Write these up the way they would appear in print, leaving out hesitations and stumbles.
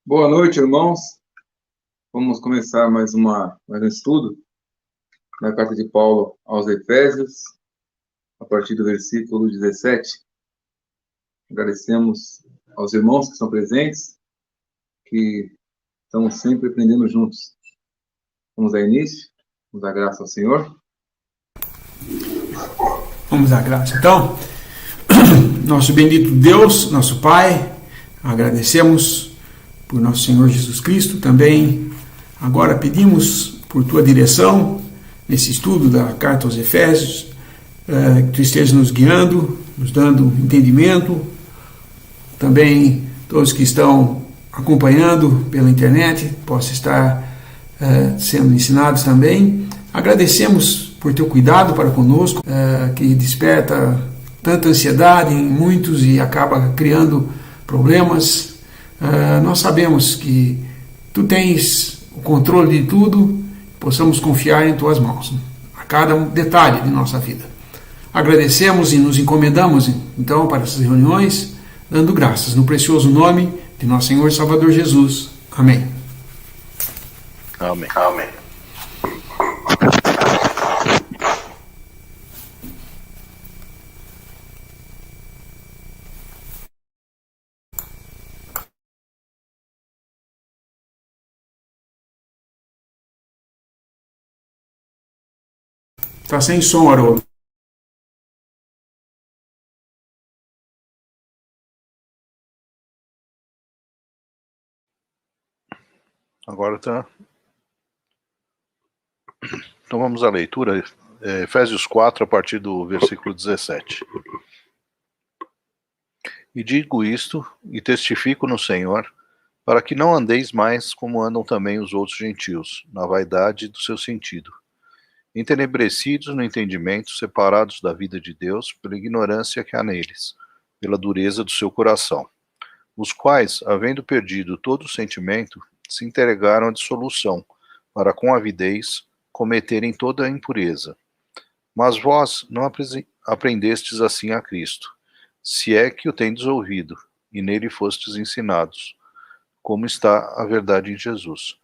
Boa noite, irmãos. Vamos começar mais um estudo na carta de Paulo aos Efésios, a partir do versículo 17. Agradecemos aos irmãos que estão presentes, que estão sempre aprendendo juntos. Vamos dar início, vamos dar graça ao Senhor. Vamos dar graça. Então, nosso bendito Deus, nosso Pai, agradecemos por nosso Senhor Jesus Cristo. Também agora pedimos por tua direção nesse estudo da carta aos Efésios, que tu estejas nos guiando, nos dando entendimento. Também todos que estão acompanhando pela internet possam estar sendo ensinados também. Agradecemos por teu cuidado para conosco, que desperta tanta ansiedade em muitos e acaba criando problemas. Nós sabemos que tu tens o controle de tudo, possamos confiar em tuas mãos, a cada detalhe de nossa vida. Agradecemos e nos encomendamos, então, para essas reuniões, dando graças no precioso nome de nosso Senhor e Salvador Jesus. Amém. Amém. Amém. Está sem som, Haroldo. Agora tá. Então vamos à leitura. Efésios 4, a partir do versículo 17. E digo isto, e testifico no Senhor, para que não andeis mais como andam também os outros gentios, na vaidade do seu sentido, entenebrecidos no entendimento, separados da vida de Deus pela ignorância que há neles, pela dureza do seu coração, os quais, havendo perdido todo o sentimento, se entregaram à dissolução, para com avidez cometerem toda a impureza. Mas vós não aprendestes assim a Cristo, se é que o tendes ouvido, e nele fostes ensinados, como está a verdade em Jesus.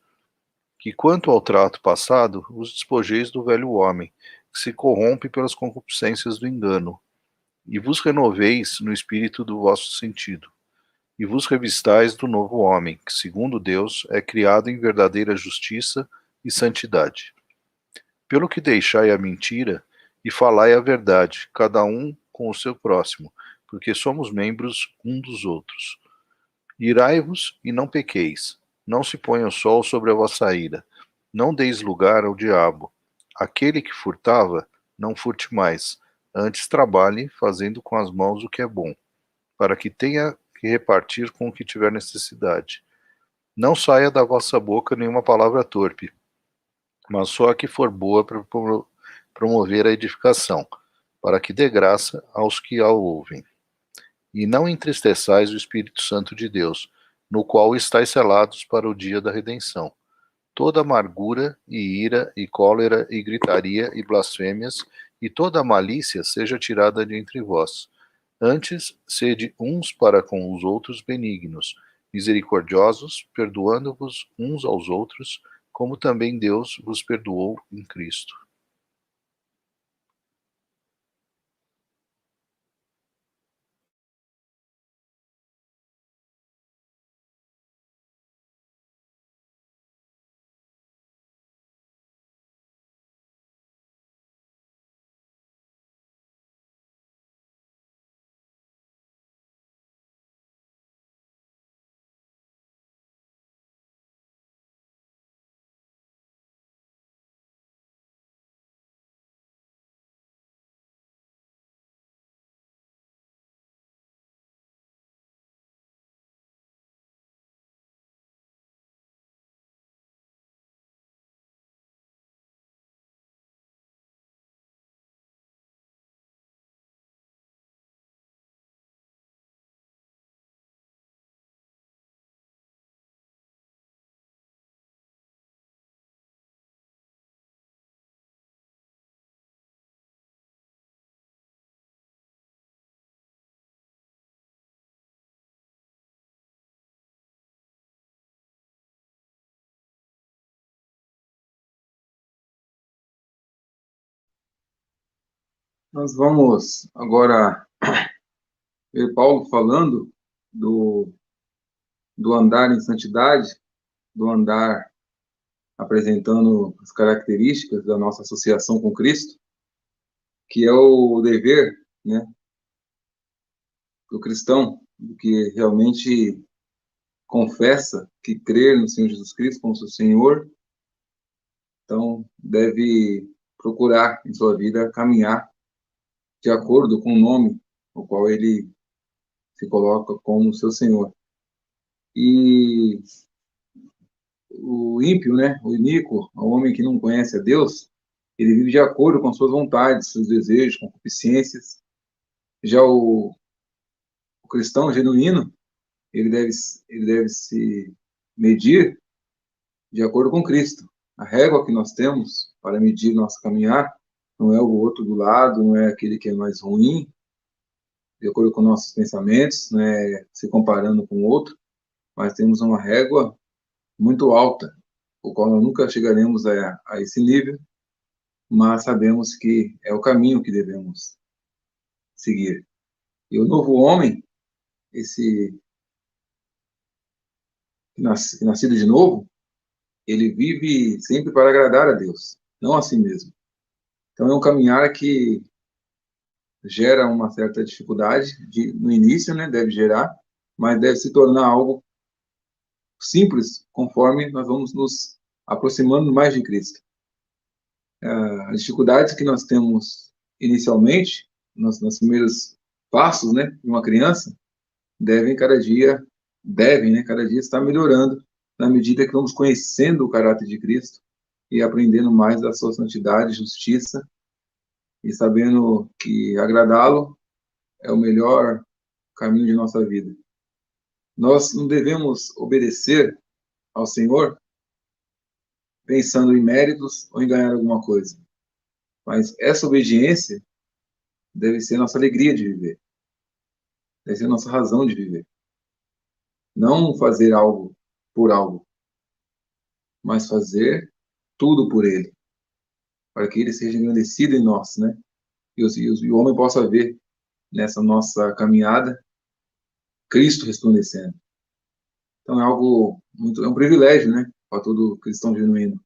Que quanto ao trato passado, os despojeis do velho homem, que se corrompe pelas concupiscências do engano, e vos renoveis no espírito do vosso sentido, e vos revistais do novo homem, que segundo Deus é criado em verdadeira justiça e santidade. Pelo que deixai a mentira, e falai a verdade, cada um com o seu próximo, porque somos membros um dos outros. Irai-vos e não pequeis, não se ponha o sol sobre a vossa ira, não deis lugar ao diabo. Aquele que furtava, não furte mais, antes trabalhe, fazendo com as mãos o que é bom, para que tenha que repartir com o que tiver necessidade. Não saia da vossa boca nenhuma palavra torpe, mas só a que for boa para promover a edificação, para que dê graça aos que a ouvem. E não entristeçais o Espírito Santo de Deus, no qual estáis selados para o dia da redenção. Toda amargura e ira e cólera e gritaria e blasfêmias e toda malícia seja tirada de entre vós. Antes, sede uns para com os outros benignos, misericordiosos, perdoando-vos uns aos outros, como também Deus vos perdoou em Cristo. Nós vamos agora ver Paulo falando do andar em santidade, do andar apresentando as características da nossa associação com Cristo, que é o dever, né, do cristão, do que realmente confessa que crê no Senhor Jesus Cristo como seu Senhor, então deve procurar em sua vida caminhar de acordo com o nome o qual ele se coloca como seu Senhor. E o ímpio, né, o iníquo, o homem que não conhece a Deus, ele vive de acordo com suas vontades, seus desejos, concupiscências. Já o cristão genuíno, ele deve se medir de acordo com Cristo. A régua que nós temos para medir nosso caminhar não é o outro do lado, não é aquele que é mais ruim, de acordo com nossos pensamentos, não é se comparando com o outro, mas temos uma régua muito alta, o qual nós nunca chegaremos a esse nível, mas sabemos que é o caminho que devemos seguir. E o novo homem, esse nascido de novo, ele vive sempre para agradar a Deus, não a si mesmo. Então é um caminhar que gera uma certa dificuldade no início, né? Deve gerar, mas deve se tornar algo simples conforme nós vamos nos aproximando mais de Cristo. As dificuldades que nós temos inicialmente, nos primeiros passos, né, de uma criança, devem cada dia estar melhorando na medida que vamos conhecendo o caráter de Cristo e aprendendo mais da sua santidade, justiça, e sabendo que agradá-lo é o melhor caminho de nossa vida. Nós não devemos obedecer ao Senhor pensando em méritos ou em ganhar alguma coisa. Mas essa obediência deve ser nossa alegria de viver. Deve ser nossa razão de viver. Não fazer algo por algo, mas fazer tudo por Ele, para que Ele seja engrandecido em nós, né? E o homem possa ver nessa nossa caminhada Cristo resplandecendo. Então é um privilégio, né, para todo cristão genuíno.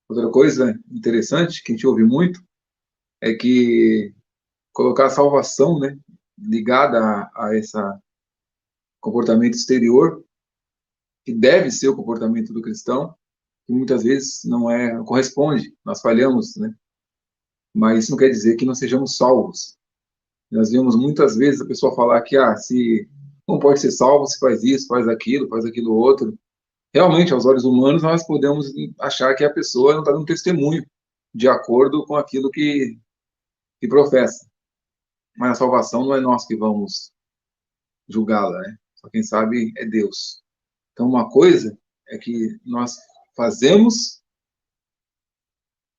Outra coisa interessante que a gente ouve muito é que colocar a salvação, né, ligada a esse comportamento exterior, que deve ser o comportamento do cristão, que muitas vezes não corresponde, nós falhamos, né? Mas isso não quer dizer que não sejamos salvos. Nós vemos muitas vezes a pessoa falar que se não pode ser salvo, se faz isso, faz aquilo outro. Realmente, aos olhos humanos, nós podemos achar que a pessoa não está dando testemunho de acordo com aquilo que professa. Mas a salvação não é nós que vamos julgá-la, né? Só quem sabe é Deus. Então, uma coisa é que nós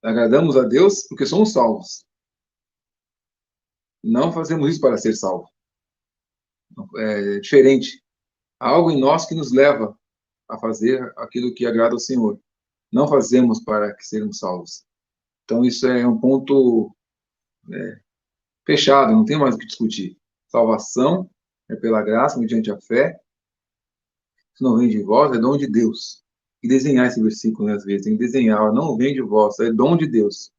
agradamos a Deus porque somos salvos. Não fazemos isso para ser salvo. É diferente. Há algo em nós que nos leva a fazer aquilo que agrada ao Senhor. Não fazemos para que sermos salvos. Então, isso é um ponto fechado, não tem mais o que discutir. Salvação é pela graça, mediante a fé. Isso não vem de vós, é dom de Deus. E desenhar esse versículo, né, às vezes, tem que desenhar, não vem de vós, é dom de Deus.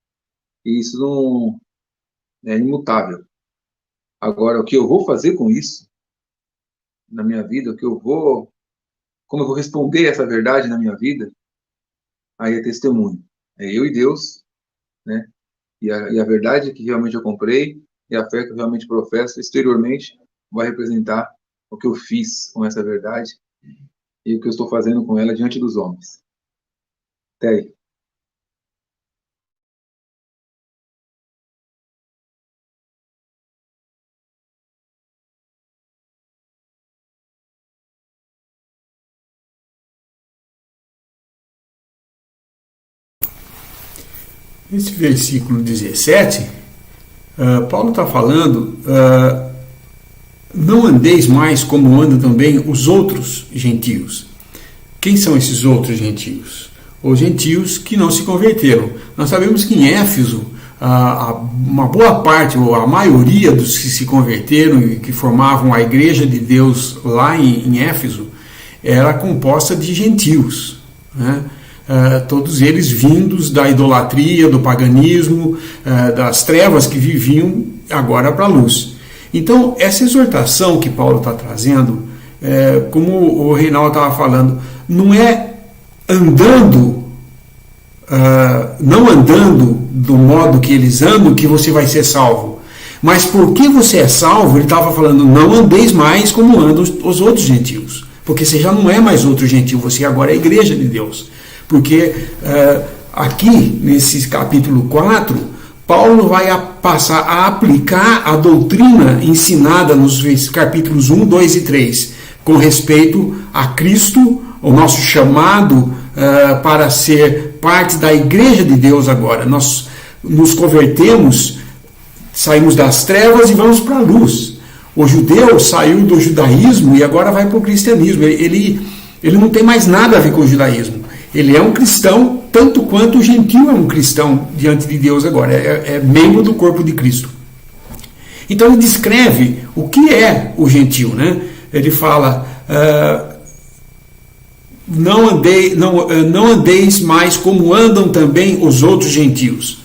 E isso não é imutável. Agora, o que eu vou fazer com isso na minha vida, como eu vou responder essa verdade na minha vida, aí é testemunho. É eu e Deus, né? E a verdade que realmente eu comprei e a fé que eu realmente professo exteriormente vai representar o que eu fiz com essa verdade e o que eu estou fazendo com ela diante dos homens. Até aí. Nesse versículo 17, Paulo está falando, não andeis mais como andam também os outros gentios. Quem são esses outros gentios? Os gentios que não se converteram. Nós sabemos que em Éfeso uma boa parte, ou a maioria dos que se converteram e que formavam a Igreja de Deus lá em Éfeso, era composta de gentios, né? Todos eles vindos da idolatria, do paganismo, das trevas que viviam agora para a luz. Então, essa exortação que Paulo está trazendo, como o Reinaldo estava falando, não é não andando do modo que eles andam que você vai ser salvo. Mas porque você é salvo, ele estava falando, não andeis mais como andam os outros gentios. Porque você já não é mais outro gentio, você agora é a igreja de Deus. Porque aqui, nesse capítulo 4, Paulo vai passar a aplicar a doutrina ensinada nos capítulos 1, 2 e 3, com respeito a Cristo, o nosso chamado para ser parte da igreja de Deus agora. Nós nos convertemos, saímos das trevas e vamos para a luz. O judeu saiu do judaísmo e agora vai para o cristianismo. Ele não tem mais nada a ver com o judaísmo. Ele é um cristão, tanto quanto o gentio é um cristão diante de Deus agora. É membro do corpo de Cristo. Então ele descreve o que é o gentio, né? Ele fala, não andeis mais como andam também os outros gentios,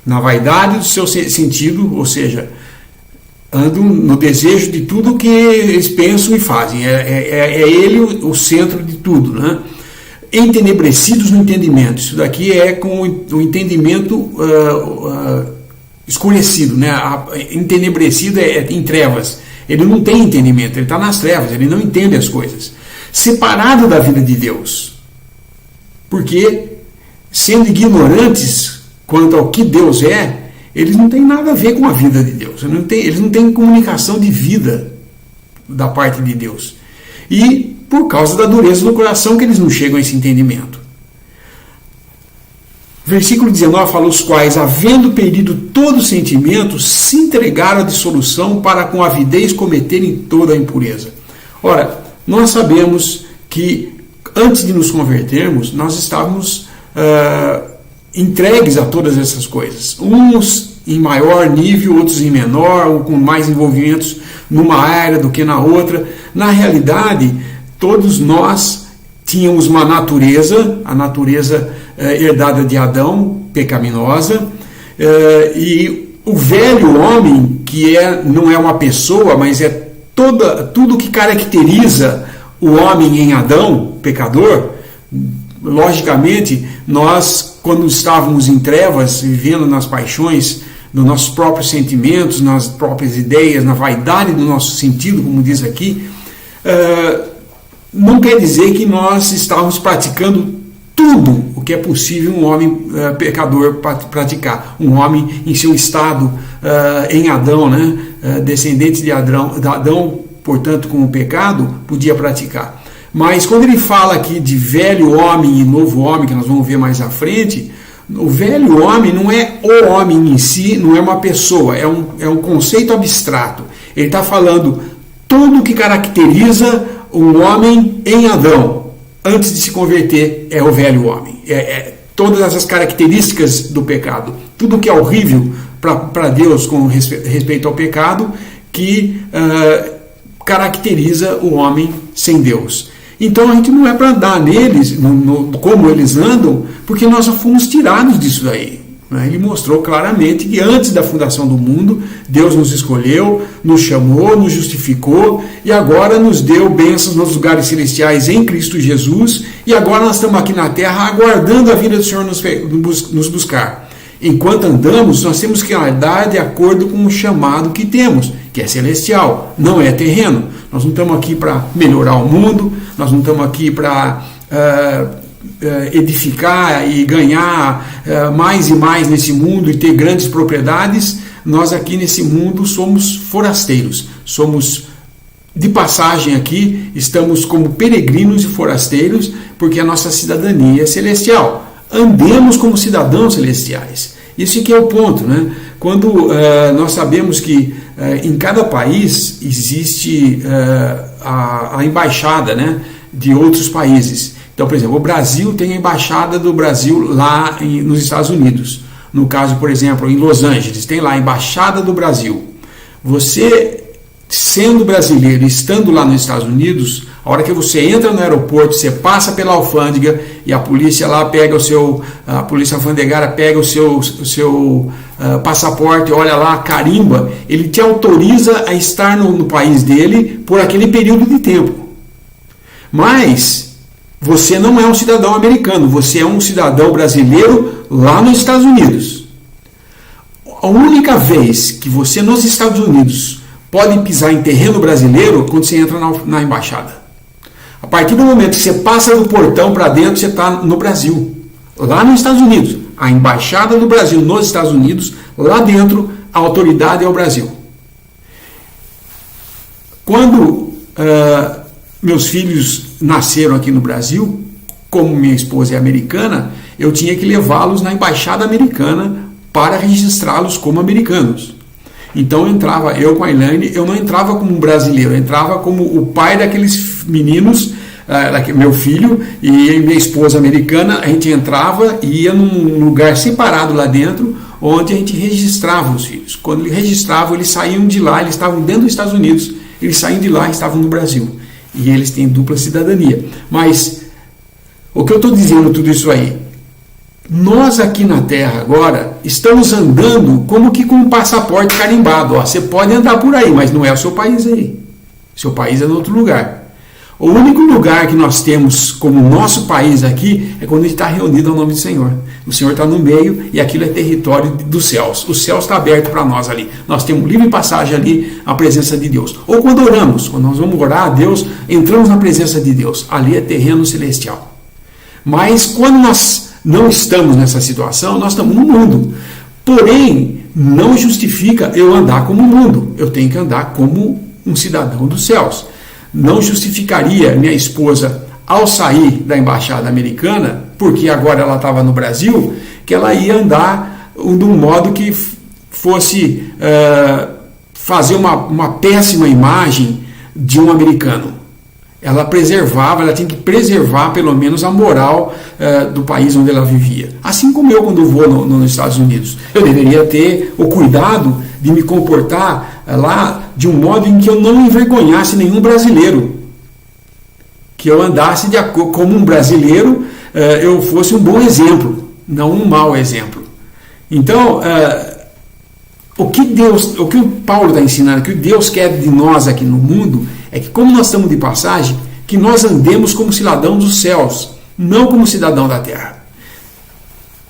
na vaidade do seu sentido, ou seja, andam no desejo de tudo o que eles pensam e fazem. É ele o centro de tudo, né? Entenebrecidos no entendimento. Isso daqui é com o entendimento escurecido, né? Entenebrecido é em trevas. Ele não tem entendimento, ele está nas trevas, ele não entende as coisas. Separado da vida de Deus. Porque, sendo ignorantes quanto ao que Deus é, eles não têm nada a ver com a vida de Deus. Eles não têm comunicação de vida da parte de Deus. E por causa da dureza do coração que eles não chegam a esse entendimento. Versículo 19 fala, os quais, havendo perdido todo sentimento, se entregaram à dissolução para com avidez cometerem toda a impureza. Ora, nós sabemos que antes de nos convertermos, nós estávamos entregues a todas essas coisas. Uns em maior nível, outros em menor, ou com mais envolvimentos numa área do que na outra. Na realidade, todos nós tínhamos uma natureza, a natureza herdada de Adão, pecaminosa, e o velho homem, que não é uma pessoa, mas é tudo que caracteriza o homem em Adão, pecador. Logicamente, nós, quando estávamos em trevas, vivendo nas paixões dos nossos próprios sentimentos, nas próprias ideias, na vaidade do nosso sentido, como diz aqui, não quer dizer que nós estávamos praticando tudo o que é possível um homem pecador praticar. Um homem em seu estado em Adão, né? Descendente de Adão, portanto, com o pecado, podia praticar. Mas quando ele fala aqui de velho homem e novo homem, que nós vamos ver mais à frente, o velho homem não é o homem em si, não é uma pessoa, é um conceito abstrato. Ele está falando tudo o que caracteriza um homem em Adão, antes de se converter, é o velho homem. Todas essas características do pecado, tudo que é horrível para Deus com respeito ao pecado, que caracteriza o homem sem Deus. Então a gente não é para andar neles, como eles andam, porque nós já fomos tirados disso daí. Ele mostrou claramente que antes da fundação do mundo, Deus nos escolheu, nos chamou, nos justificou e agora nos deu bênçãos nos lugares celestiais em Cristo Jesus, e agora nós estamos aqui na terra aguardando a vinda do Senhor nos buscar. Enquanto andamos, nós temos que andar de acordo com o chamado que temos, que é celestial, não é terreno. Nós não estamos aqui para melhorar o mundo, nós não estamos aqui para edificar e ganhar mais e mais nesse mundo e ter grandes propriedades. Nós aqui nesse mundo somos forasteiros, somos de passagem aqui, estamos como peregrinos e forasteiros, porque a nossa cidadania é celestial. Andemos como cidadãos celestiais. Isso aqui é o ponto, né? Quando nós sabemos que em cada país existe a embaixada, né, de outros países. Então, por exemplo, o Brasil tem a embaixada do Brasil lá nos Estados Unidos. no caso, por exemplo, em Los Angeles, tem lá a Embaixada do Brasil. Você, sendo brasileiro, estando lá nos Estados Unidos, a hora que você entra no aeroporto, você passa pela alfândega e a polícia lá pega a polícia alfandegária pega o seu passaporte, olha lá, carimba, ele te autoriza a estar no país dele por aquele período de tempo. Mas você não é um cidadão americano, você é um cidadão brasileiro lá nos Estados Unidos. A única vez que você nos Estados Unidos pode pisar em terreno brasileiro é quando você entra na embaixada. A partir do momento que você passa do portão para dentro, você está no Brasil, lá nos Estados Unidos. A embaixada do Brasil nos Estados Unidos, lá dentro, a autoridade é o Brasil. Quando meus filhos nasceram aqui no Brasil, como minha esposa é americana, eu tinha que levá-los na embaixada americana para registrá-los como americanos. Então eu com a Elaine, eu não entrava como um brasileiro, eu entrava como o pai daqueles meninos, meu filho e minha esposa americana. A gente entrava e ia num lugar separado lá dentro, onde a gente registrava os filhos. Quando eles registravam, eles saíam de lá, eles estavam dentro dos Estados Unidos, eles saíam de lá e estavam no Brasil. E eles têm dupla cidadania. Mas o que eu estou dizendo tudo isso aí? Nós aqui na Terra agora estamos andando como que com um passaporte carimbado. Você pode andar por aí, mas não é o seu país aí. Seu país é em outro lugar. O único lugar que nós temos como nosso país aqui é quando a gente está reunido ao nome do Senhor. O Senhor está no meio e aquilo é território dos céus. O céu está aberto para nós ali. Nós temos livre passagem ali à presença de Deus. Ou quando oramos, quando nós vamos orar a Deus, entramos na presença de Deus. Ali é terreno celestial. Mas quando nós não estamos nessa situação, nós estamos no mundo. Porém, não justifica eu andar como o mundo. Eu tenho que andar como um cidadão dos céus. Não justificaria minha esposa, ao sair da embaixada americana, porque agora ela estava no Brasil, que ela ia andar de um modo que fosse fazer uma péssima imagem de um americano. Ela tinha que preservar pelo menos a moral do país onde ela vivia. Assim como eu quando vou nos Estados Unidos. Eu deveria ter o cuidado de me comportar lá de um modo em que eu não envergonhasse nenhum brasileiro. Que eu andasse como um brasileiro, eu fosse um bom exemplo, não um mau exemplo. Então, o que o Paulo está ensinando, o que Deus quer de nós aqui no mundo, é que como nós estamos de passagem, que nós andemos como cidadãos dos céus, não como cidadão da terra.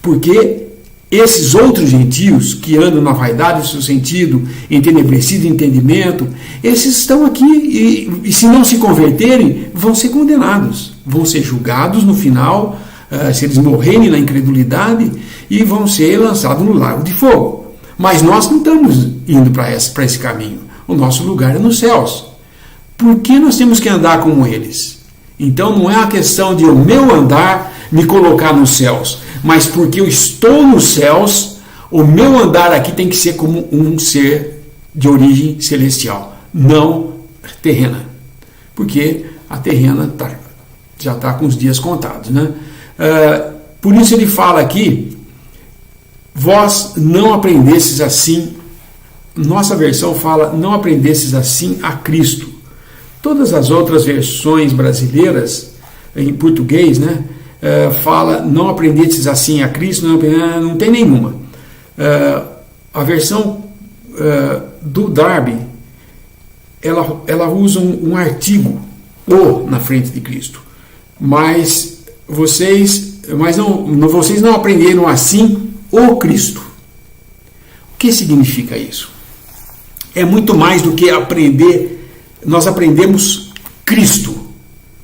Porque esses outros gentios que andam na vaidade do seu sentido, entenebrecido de entendimento, esses estão aqui e se não se converterem, vão ser condenados, vão ser julgados no final, se eles morrerem na incredulidade, e vão ser lançados no lago de fogo. Mas nós não estamos indo para esse caminho. O nosso lugar é nos céus. Por que nós temos que andar como eles? Então não é a questão de o meu andar me colocar nos céus, mas porque eu estou nos céus, o meu andar aqui tem que ser como um ser de origem celestial, não terrena. Porque a terrena já está com os dias contados, né? Por isso ele fala aqui, vós não aprendestes assim, nossa versão fala, não aprendestes assim a Cristo. Todas as outras versões brasileiras, em português, né, fala, não aprendestes assim a Cristo, não tem nenhuma. A versão do Darby, ela usa um artigo, o, na frente de Cristo. Mas vocês não aprenderam assim o Cristo. O que significa isso? É muito mais do que aprender. Nós aprendemos Cristo,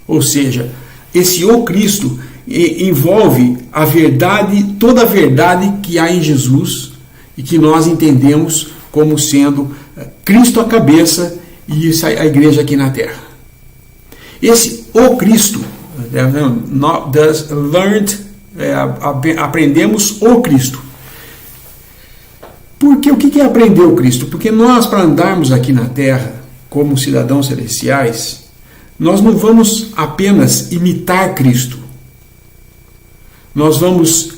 ou seja, esse o Cristo envolve a verdade, toda a verdade que há em Jesus e que nós entendemos como sendo Cristo a cabeça e a igreja aqui na terra. Esse o Cristo, aprendemos o Cristo. Porque o que é aprender o Cristo? Porque nós, para andarmos aqui na terra como cidadãos celestiais, nós não vamos apenas imitar Cristo. Nós vamos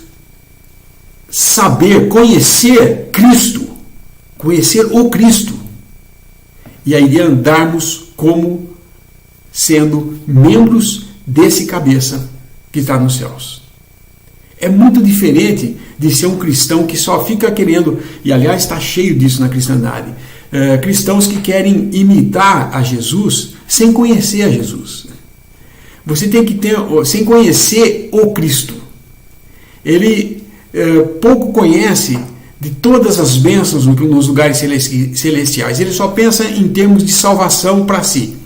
saber, conhecer Cristo, conhecer o Cristo, e aí andarmos como sendo membros desse cabeça que está nos céus. É muito diferente de ser um cristão que só fica querendo, e aliás está cheio disso na cristandade, cristãos que querem imitar a Jesus sem conhecer a Jesus. Você tem que ter, sem conhecer o Cristo. Ele pouco conhece de todas as bênçãos nos lugares celestiais. Ele só pensa em termos de salvação para si.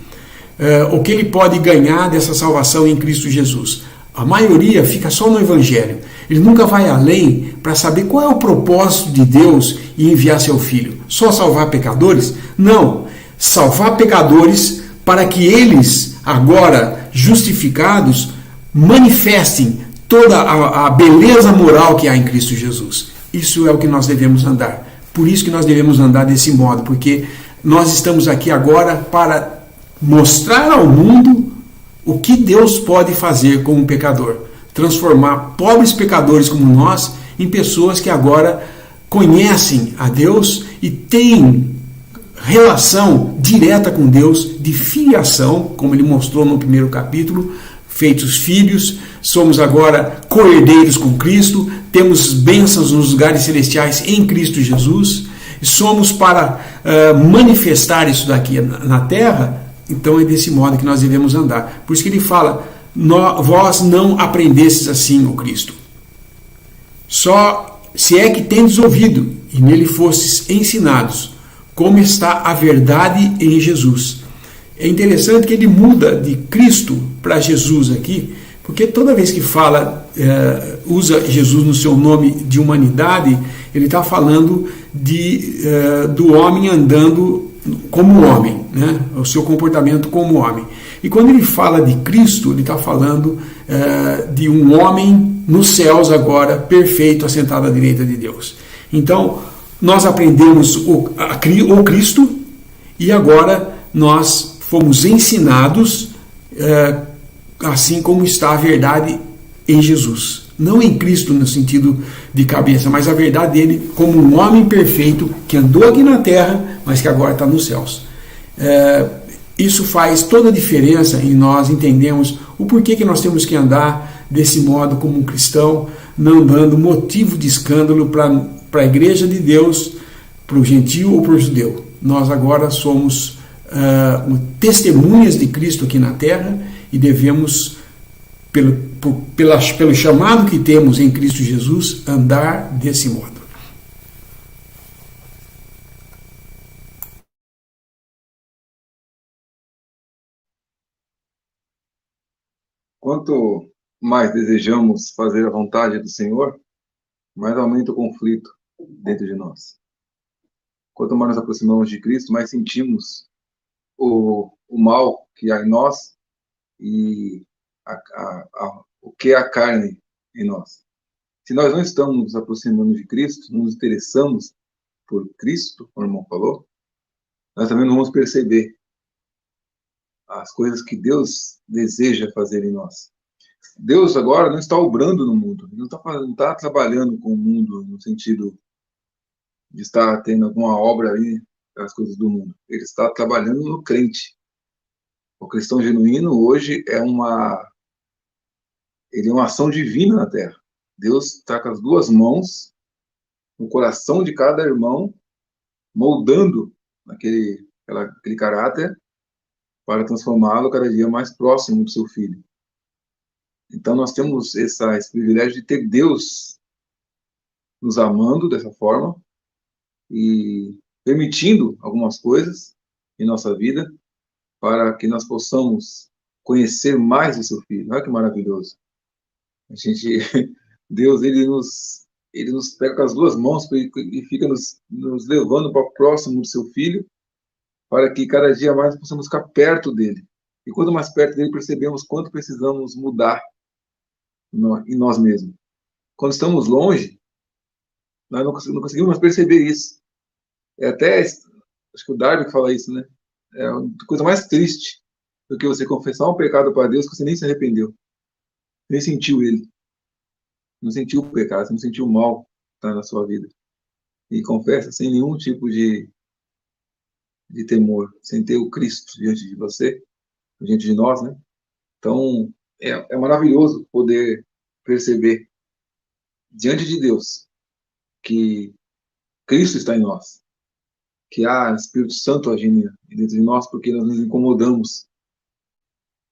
O que ele pode ganhar dessa salvação em Cristo Jesus. A maioria fica só no Evangelho. Ele nunca vai além para saber qual é o propósito de Deus em enviar seu Filho. Só salvar pecadores? Não. Salvar pecadores para que eles, agora justificados, manifestem toda a beleza moral que há em Cristo Jesus. Isso é o que nós devemos andar. Por isso que nós devemos andar desse modo, porque nós estamos aqui agora para mostrar ao mundo o que Deus pode fazer com um pecador. Transformar pobres pecadores como nós em pessoas que agora conhecem a Deus e têm relação direta com Deus, de filiação, como ele mostrou no primeiro capítulo, feitos filhos, somos agora co-herdeiros com Cristo, temos bênçãos nos lugares celestiais em Cristo Jesus, somos para manifestar isso daqui na terra. Então é desse modo que nós devemos andar. Por isso que ele fala, vós não aprendestes assim o Cristo. Só se é que tendes ouvido e nele fostes ensinados, como está a verdade em Jesus. É interessante que ele muda de Cristo para Jesus aqui, porque toda vez que fala, usa Jesus no seu nome de humanidade, ele está falando do homem andando como homem, né? O seu comportamento como homem. E quando ele fala de Cristo, ele está falando de um homem nos céus agora, perfeito, assentado à direita de Deus. Então, nós aprendemos o Cristo e agora nós fomos ensinados assim como está a verdade em Jesus. Não em Cristo no sentido de cabeça, mas a verdade dele como um homem perfeito que andou aqui na terra, mas que agora está nos céus. Isso faz toda a diferença em nós entendermos o porquê que nós temos que andar desse modo como um cristão, não dando motivo de escândalo para a igreja de Deus, para o gentio ou para o judeu. Nós agora somos testemunhas de Cristo aqui na terra e devemos, pelo chamado que temos em Cristo Jesus, andar desse modo. Quanto mais desejamos fazer a vontade do Senhor, mais aumenta o conflito dentro de nós. Quanto mais nos aproximamos de Cristo, mais sentimos o mal que há em nós e o que é a carne em nós. Se nós não estamos nos aproximando de Cristo, não nos interessamos por Cristo, como o irmão falou, nós também não vamos perceber as coisas que Deus deseja fazer em nós. Deus agora não está obrando no mundo, ele não está trabalhando com o mundo no sentido de estar tendo alguma obra ali, as coisas do mundo. Ele está trabalhando no crente. O cristão genuíno hoje é uma ação divina na terra. Deus está com as duas mãos no coração de cada irmão, moldando aquele caráter para transformá-lo cada dia mais próximo do seu filho. Então nós temos esse privilégio de ter Deus nos amando dessa forma e permitindo algumas coisas em nossa vida para que nós possamos conhecer mais o seu filho. Olha que maravilhoso. Deus, ele nos pega com as duas mãos e fica nos levando para próximo do seu filho, para que cada dia mais possamos ficar perto dele. E quanto mais perto dele, percebemos quanto precisamos mudar em nós mesmos. Quando estamos longe, nós não conseguimos mais perceber isso. Acho que o Darby que fala isso, né? É a coisa mais triste do que você confessar um pecado para Deus que você nem se arrependeu, nem sentiu ele, não sentiu o pecado, você não sentiu o mal está na sua vida. E confessa sem nenhum tipo de temor, sem ter o Cristo diante de você, diante de nós, né? Então, é maravilhoso poder perceber diante de Deus que Cristo está em nós, que há Espírito Santo agindo dentro de nós, porque nós nos incomodamos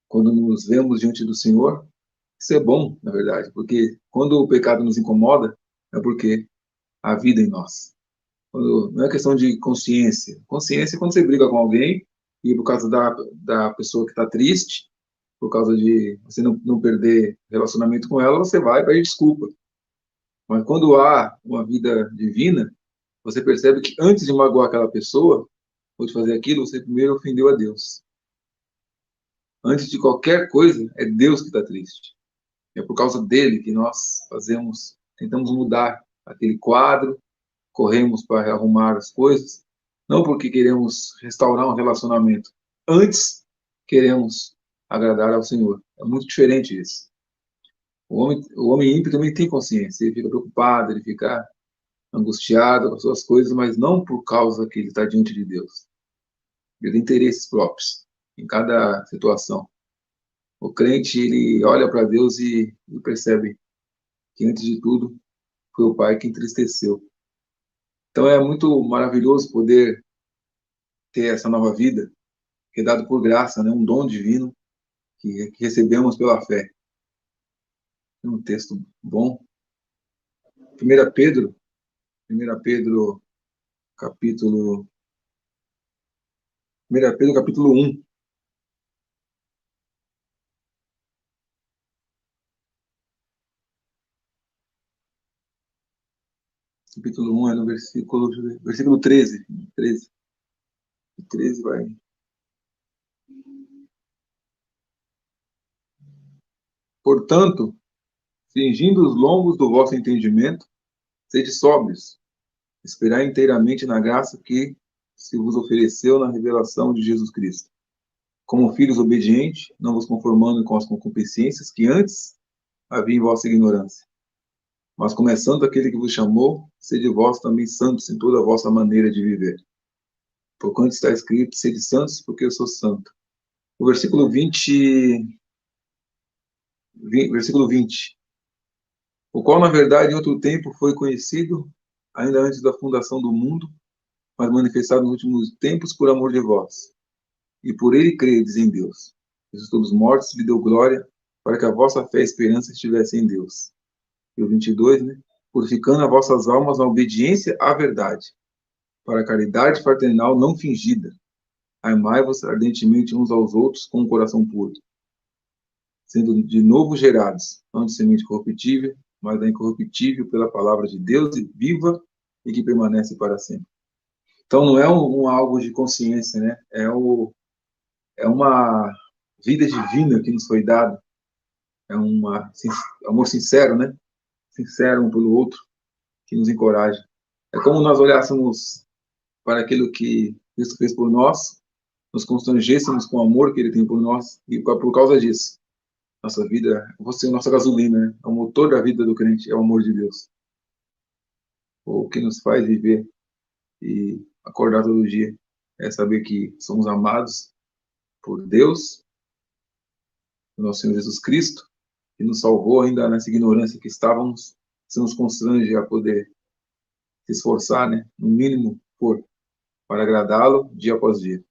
quando nos vemos diante do Senhor. Isso é bom, na verdade, porque quando o pecado nos incomoda, é porque há vida em nós. Não é questão de consciência. Consciência é quando você briga com alguém e por causa da pessoa que está triste, por causa de você não perder relacionamento com ela, você vai pedir desculpa. Mas quando há uma vida divina, você percebe que antes de magoar aquela pessoa, ou de fazer aquilo, você primeiro ofendeu a Deus. Antes de qualquer coisa, é Deus que está triste. É por causa dele que nós tentamos mudar aquele quadro, corremos para arrumar as coisas, não porque queremos restaurar um relacionamento. Antes, queremos agradar ao Senhor. É muito diferente isso. O homem ímpio também tem consciência. Ele fica preocupado, ele fica angustiado com as suas coisas, mas não por causa que ele está diante de Deus. Ele tem interesses próprios em cada situação. O crente, ele olha para Deus e percebe que, antes de tudo, foi o Pai que entristeceu. Então é muito maravilhoso poder ter essa nova vida, que é dado por graça, né? Um dom divino que recebemos pela fé. É um texto bom. 1 Pedro, capítulo 1. Capítulo 1 é no versículo 13. 13 vai. Portanto, fingindo os lombos do vosso entendimento, sede sóbrios, esperai inteiramente na graça que se vos ofereceu na revelação de Jesus Cristo. Como filhos obedientes, não vos conformando com as concupiscências que antes havia em vossa ignorância. Mas começando aquele que vos chamou, sede vós também santos em toda a vossa maneira de viver. Porquanto está escrito, sede santos, porque eu sou santo. O versículo 20, o qual, na verdade, em outro tempo foi conhecido, ainda antes da fundação do mundo, mas manifestado nos últimos tempos por amor de vós. E por ele credes em Deus. Jesus todos mortos lhe deu glória, para que a vossa fé e esperança estivessem em Deus. E o 22, né? Purificando as vossas almas na obediência à verdade, para a caridade fraternal não fingida. Amai-vos ardentemente uns aos outros com um coração puro, sendo de novo gerados, não de semente corruptível, mas da incorruptível pela palavra de Deus, e viva e que permanece para sempre. Então não é algo de consciência, né? É uma vida divina que nos foi dada. É um amor sincero, né? Sincero um pelo outro, que nos encoraja. É como nós olhássemos para aquilo que Cristo fez por nós, nos constrangêssemos com o amor que Ele tem por nós, e por causa disso, nossa vida, você é a nossa gasolina, né? É o motor da vida do crente, é o amor de Deus. O que nos faz viver e acordar todo dia é saber que somos amados por Deus, o nosso Senhor Jesus Cristo, que nos salvou ainda nessa ignorância que estávamos. Isso nos constrange a poder se esforçar, né? No mínimo, para agradá-lo dia após dia.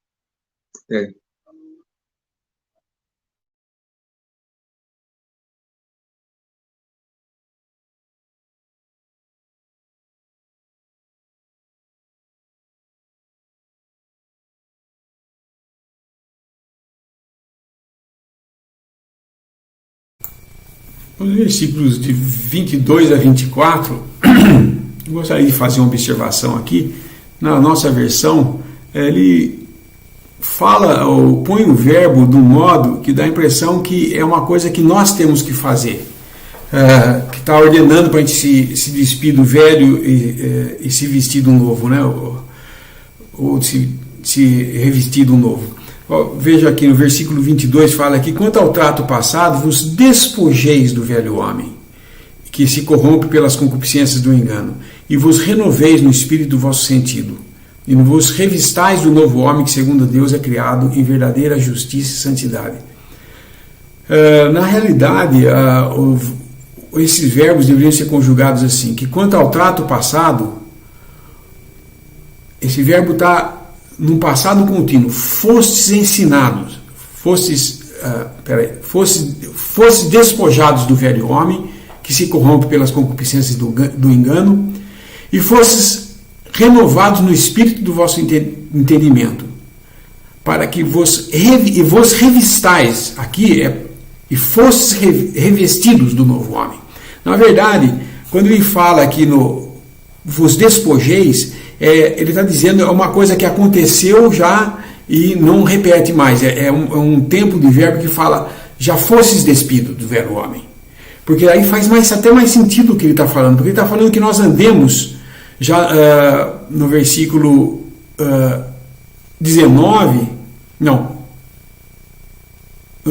Os versículos de 22 a 24, eu gostaria de fazer uma observação aqui. Na nossa versão, ele fala ou põe o verbo de um modo que dá a impressão que é uma coisa que nós temos que fazer, que está ordenando para a gente se despir do velho e se vestir do novo, né? ou se revestir do novo. Veja aqui no versículo 22, fala aqui: quanto ao trato passado, vos despojeis do velho homem, que se corrompe pelas concupiscências do engano, e vos renoveis no espírito do vosso sentido, e vos revistais do novo homem que segundo Deus é criado em verdadeira justiça e santidade. Na realidade, esses verbos deveriam ser conjugados assim, que quanto ao trato passado, esse verbo está num passado contínuo, fostes ensinados, fostes despojados do velho homem, que se corrompe pelas concupiscências do engano, e fostes renovados no espírito do vosso entendimento, para que vos revistais, aqui e fostes revestidos do novo homem. Na verdade, quando ele fala aqui no vos despojeis, ele está dizendo é uma coisa que aconteceu já e não repete mais. É um tempo de verbo que fala já fostes despidos do velho homem. Porque aí faz até mais sentido o que ele está falando. Porque ele está falando que nós andemos, já no versículo 19, no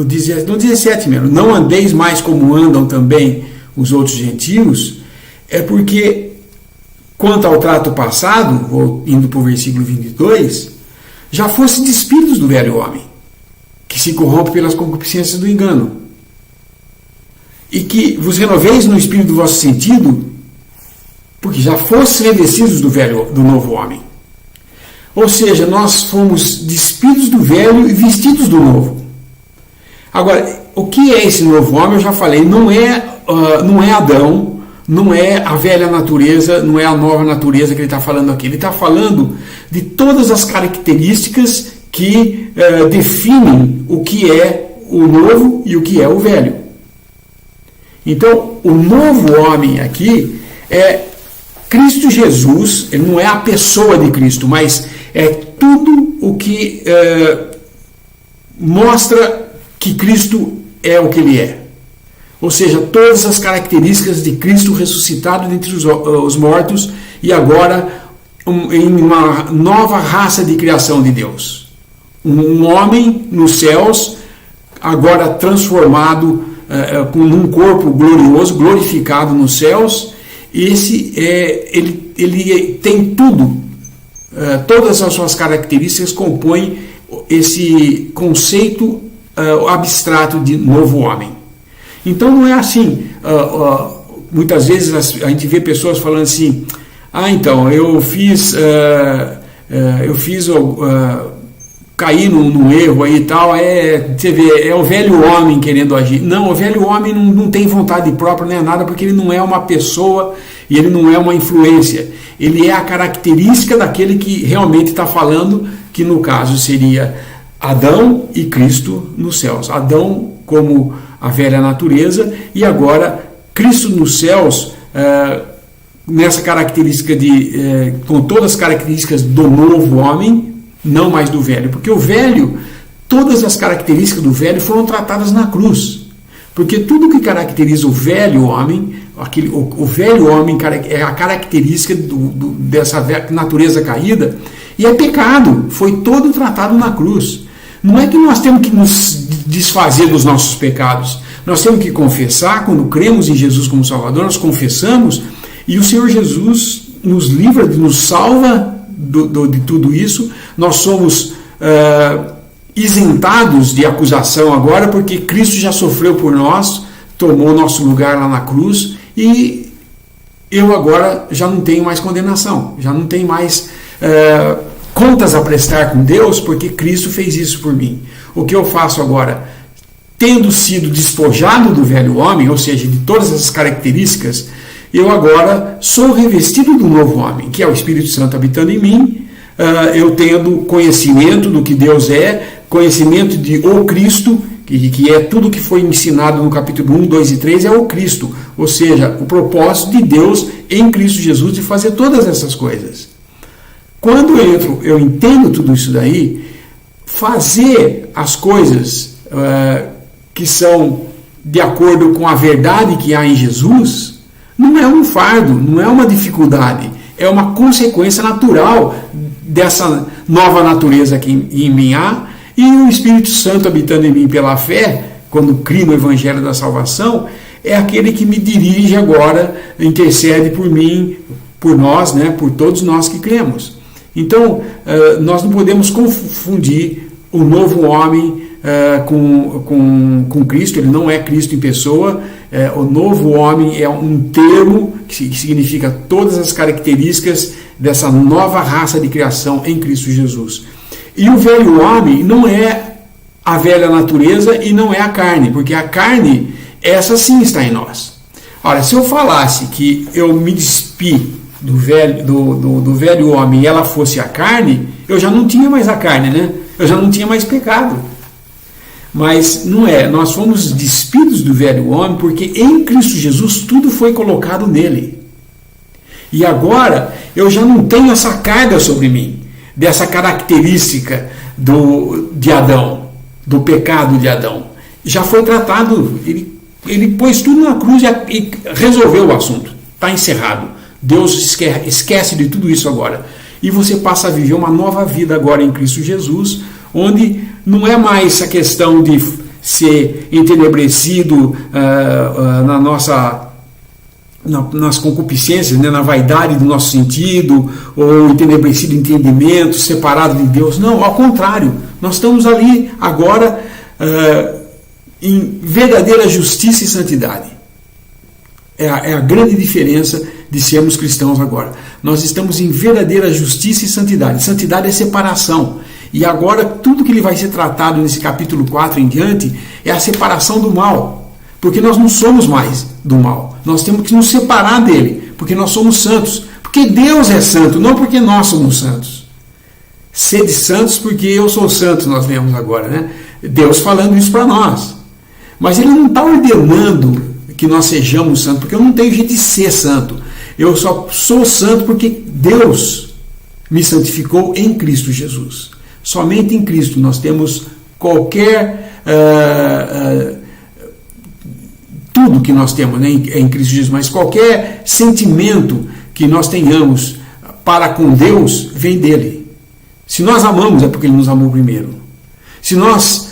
17 mesmo, não andeis mais como andam também os outros gentios, é porque, quanto ao trato passado, vou indo para o versículo 22, já fosse despidos do velho homem, que se corrompe pelas concupiscências do engano, e que vos renoveis no espírito do vosso sentido, porque já fostes revestidos do novo homem. Ou seja, nós fomos despidos do velho e vestidos do novo. Agora, o que é esse novo homem? Eu já falei, não é Adão, não é a velha natureza, não é a nova natureza que ele está falando aqui. Ele está falando de todas as características que definem o que é o novo e o que é o velho. Então, o novo homem aqui é Cristo Jesus. Ele não é a pessoa de Cristo, mas é tudo o que mostra que Cristo é o que ele é. Ou seja, todas as características de Cristo ressuscitado dentre os mortos e agora em uma nova raça de criação de Deus. Um homem nos céus, agora transformado com um corpo glorioso, glorificado nos céus. Ele tem tudo, todas as suas características compõem esse conceito abstrato de novo homem. Então não é assim. Muitas vezes a gente vê pessoas falando assim: então eu caí num erro aí e tal. Você vê, é o velho homem querendo agir. Não, o velho homem não tem vontade própria nem nada, porque ele não é uma pessoa e ele não é uma influência. Ele é a característica daquele que realmente está falando, que no caso seria Adão e Cristo nos céus. Adão como a velha natureza e agora Cristo nos céus, nessa característica com todas as características do novo homem, não mais do velho, porque o velho, todas as características do velho foram tratadas na cruz, porque tudo que caracteriza o velho homem, o velho homem é a característica dessa natureza caída, e é pecado, foi todo tratado na cruz. Não é que nós temos que nos desfazer dos nossos pecados, nós temos que confessar. Quando cremos em Jesus como Salvador, nós confessamos, e o Senhor Jesus nos livra, nos salva de tudo isso. Nós somos isentados de acusação agora, porque Cristo já sofreu por nós, tomou nosso lugar lá na cruz, e eu agora já não tenho mais condenação, já não tenho mais contas a prestar com Deus, porque Cristo fez isso por mim. O que eu faço agora? Tendo sido despojado do velho homem, ou seja, de todas essas características, eu agora sou revestido do novo homem, que é o Espírito Santo habitando em mim. Eu tendo conhecimento do que Deus é, conhecimento de o Cristo, que é tudo que foi ensinado no capítulo 1, 2 e 3, é o Cristo, ou seja, o propósito de Deus em Cristo Jesus de fazer todas essas coisas. Quando eu entendo tudo isso daí, fazer as coisas que são de acordo com a verdade que há em Jesus, não é um fardo, não é uma dificuldade, é uma consequência natural dessa nova natureza que em mim há, e o Espírito Santo habitando em mim pela fé, quando crio no Evangelho da Salvação, é aquele que me dirige agora, intercede por mim, por nós, né, por todos nós que cremos. Então, nós não podemos confundir o novo homem com Cristo. Ele não é Cristo em pessoa. O novo homem é um termo que significa todas as características dessa nova raça de criação em Cristo Jesus. E o velho homem não é a velha natureza e não é a carne, porque a carne, essa sim está em nós. Ora, se eu falasse que eu me despi do velho homem e ela fosse a carne, eu já não tinha mais a carne, né? Eu já não tinha mais pecado. Mas não é, nós fomos despidos do velho homem porque em Cristo Jesus tudo foi colocado nele. E agora eu já não tenho essa carga sobre mim, dessa característica de Adão, do pecado de Adão. Já foi tratado, ele pôs tudo na cruz e resolveu o assunto. Está encerrado. Deus esquece de tudo isso agora. E você passa a viver uma nova vida agora em Cristo Jesus, onde não é mais a questão de ser entenebrecido nas concupiscências, né, na vaidade do nosso sentido, ou entenebrecido entendimento, separado de Deus. Não, ao contrário. Nós estamos ali agora em verdadeira justiça e santidade. É a grande diferença de sermos cristãos agora. Nós estamos em verdadeira justiça e santidade. Santidade é separação. E agora tudo que ele vai ser tratado nesse capítulo 4 em diante é a separação do mal. Porque nós não somos mais do mal. Nós temos que nos separar dele, porque nós somos santos. Porque Deus é santo, não porque nós somos santos. Sede santos porque eu sou santo, nós lemos agora, né? Deus falando isso para nós. Mas ele não está ordenando que nós sejamos santos, porque eu não tenho jeito de ser santo. Eu só sou santo porque Deus me santificou em Cristo Jesus. Somente em Cristo nós temos qualquer... tudo que nós temos, né, em Cristo Jesus, mas qualquer sentimento que nós tenhamos para com Deus vem dele. Se nós amamos é porque ele nos amou primeiro. Se nós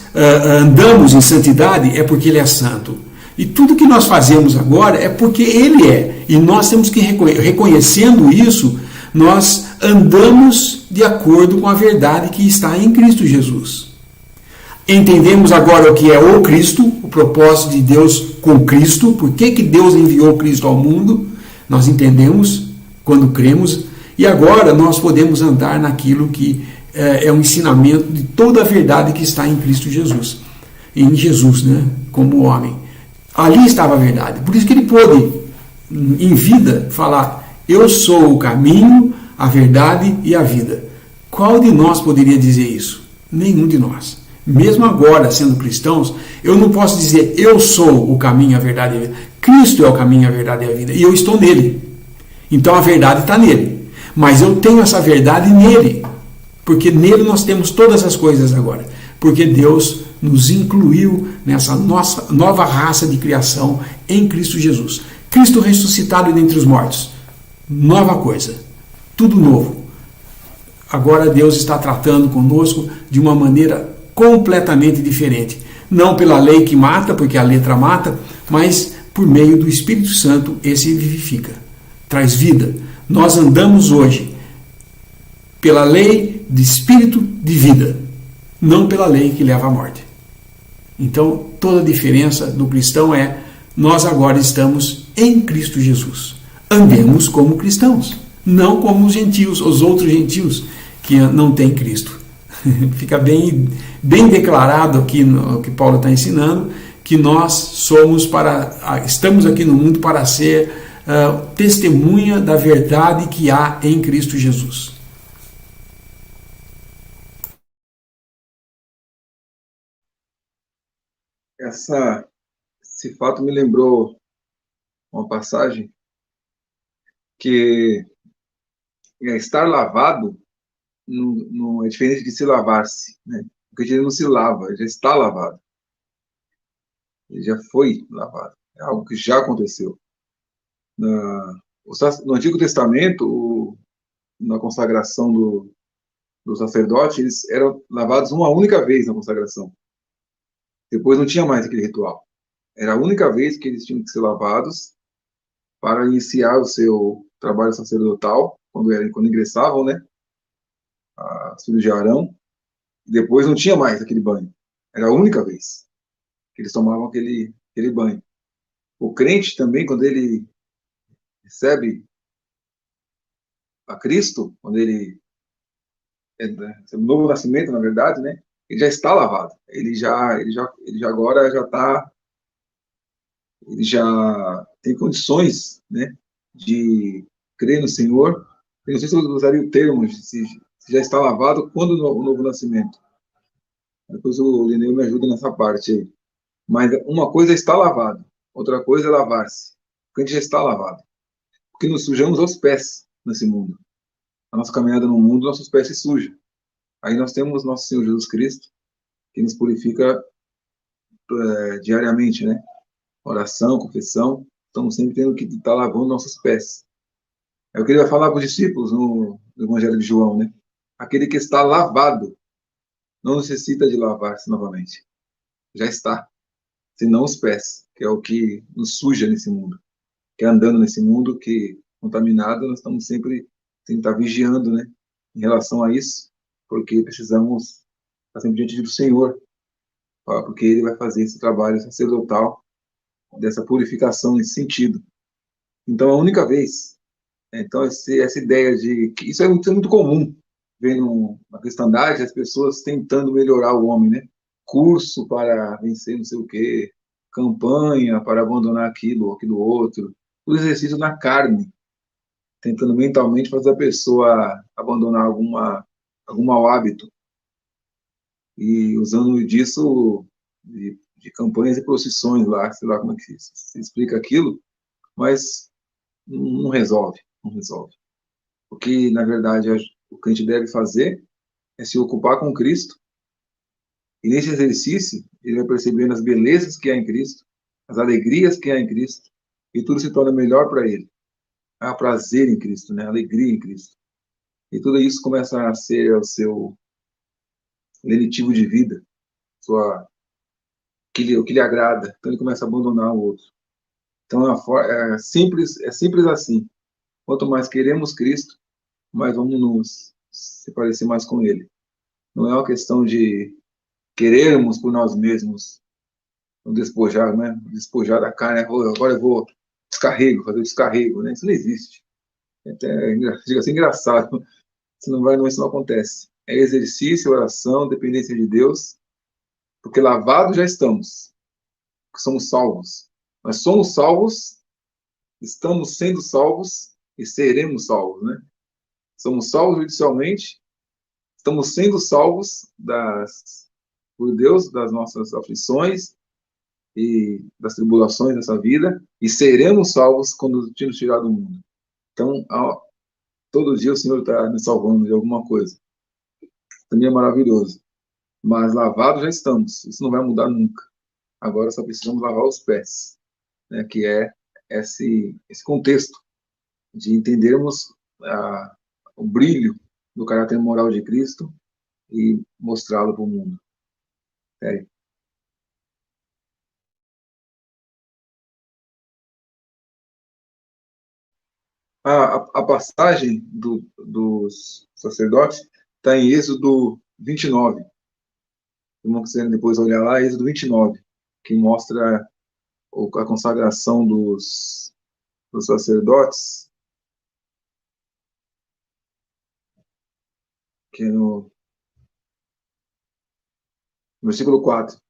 andamos em santidade é porque ele é santo. E tudo que nós fazemos agora é porque ele é. E nós temos que reconhecendo isso, nós andamos de acordo com a verdade que está em Cristo Jesus. Entendemos agora o que é o Cristo, o propósito de Deus com Cristo, por que Deus enviou Cristo ao mundo, nós entendemos quando cremos, e agora nós podemos andar naquilo que é um ensinamento de toda a verdade que está em Cristo Jesus. Em Jesus, né, como homem. Ali estava a verdade. Por isso que ele pôde, em vida, falar: eu sou o caminho, a verdade e a vida. Qual de nós poderia dizer isso? Nenhum de nós. Mesmo agora, sendo cristãos, eu não posso dizer eu sou o caminho, a verdade e a vida. Cristo é o caminho, a verdade e a vida. E eu estou nele. Então a verdade está nele. Mas eu tenho essa verdade nele. Porque nele nós temos todas as coisas agora. Porque Deus nos incluiu nessa nossa nova raça de criação em Cristo Jesus. Cristo ressuscitado dentre os mortos. Nova coisa. Tudo novo. Agora Deus está tratando conosco de uma maneira completamente diferente. Não pela lei que mata, porque a letra mata, mas por meio do Espírito Santo, esse vivifica. Traz vida. Nós andamos hoje pela lei de espírito de vida, não pela lei que leva à morte. Então, toda a diferença do cristão é: nós agora estamos em Cristo Jesus. Andemos como cristãos, não como os gentios, os outros gentios que não têm Cristo. Fica bem declarado aqui no que Paulo está ensinando, que nós estamos aqui no mundo para ser testemunha da verdade que há em Cristo Jesus. Esse fato me lembrou uma passagem que estar lavado não é diferente de se lavar-se, né? Porque ele não se lava, ele já está lavado. Ele já foi lavado. É algo que já aconteceu. No Antigo Testamento, na consagração do sacerdote, eles eram lavados uma única vez na consagração. Depois não tinha mais aquele ritual. Era a única vez que eles tinham que ser lavados para iniciar o seu trabalho sacerdotal, quando ingressavam, né, os filhos de Arão. E depois não tinha mais aquele banho. Era a única vez que eles tomavam aquele banho. O crente também, quando ele recebe a Cristo, quando ele é um novo nascimento, na verdade, né? Ele já está lavado. Ele já agora já está, ele já tem condições, né? De crer no Senhor. Eu não sei se eu usaria o termo, se já está lavado quando o novo nascimento. Depois o Lineu me ajuda nessa parte aí. Mas uma coisa é estar lavado, outra coisa é lavar-se. Porque a gente já está lavado. Porque nos sujamos aos pés nesse mundo. A nossa caminhada no mundo, nossos pés se sujam. Aí nós temos nosso Senhor Jesus Cristo, que nos purifica diariamente, né? Oração, confissão, estamos sempre tendo que estar lavando nossos pés. É o que ele vai falar para os discípulos no Evangelho de João, né? Aquele que está lavado não necessita de lavar-se novamente. Já está. Senão os pés, que é o que nos suja nesse mundo. Que é andando nesse mundo que contaminado, nós estamos sempre tem que estar vigiando, né? Em relação a isso, porque precisamos estar sempre diante do Senhor, porque Ele vai fazer esse trabalho sacerdotal dessa purificação nesse sentido. Então, a única vez, né, então essa ideia de que isso é muito comum, vendo na cristandade as pessoas tentando melhorar o homem, né? Curso para vencer não sei o quê, campanha para abandonar aquilo outro, o exercício na carne, tentando mentalmente fazer a pessoa abandonar algum mau hábito e usando disso de campanhas e procissões lá, sei lá como é que se explica aquilo, mas não resolve, não resolve. O que, na verdade, o que a gente deve fazer é se ocupar com Cristo, e nesse exercício ele vai percebendo as belezas que há em Cristo, as alegrias que há em Cristo, e tudo se torna melhor para ele. Há prazer em Cristo, né? Alegria em Cristo. E tudo isso começa a ser o seu lenitivo de vida, o que lhe agrada. Então ele começa a abandonar o outro. Então é simples assim. Quanto mais queremos Cristo, mais vamos nos se parecer mais com Ele. Não é uma questão de querermos por nós mesmos, despojar, né? Despojar da carne. Agora eu vou fazer o descarrego, né? Isso não existe. Chega a ser engraçado. Isso não acontece. É exercício, oração, dependência de Deus, porque lavados já estamos, porque somos salvos. Nós somos salvos, estamos sendo salvos e seremos salvos, né? Somos salvos judicialmente, estamos sendo salvos por Deus das nossas aflições e das tribulações dessa vida e seremos salvos quando nos tirar do mundo. Então, todo dia o Senhor está me salvando de alguma coisa. Também é maravilhoso. Mas lavados já estamos. Isso não vai mudar nunca. Agora só precisamos lavar os pés, né? Que é esse contexto de entendermos o brilho do caráter moral de Cristo e mostrá-lo para o mundo. É. A passagem dos sacerdotes está em Êxodo 29. Vamos quiser depois olhar lá, Êxodo 29, que mostra a consagração dos sacerdotes, que é no versículo 4.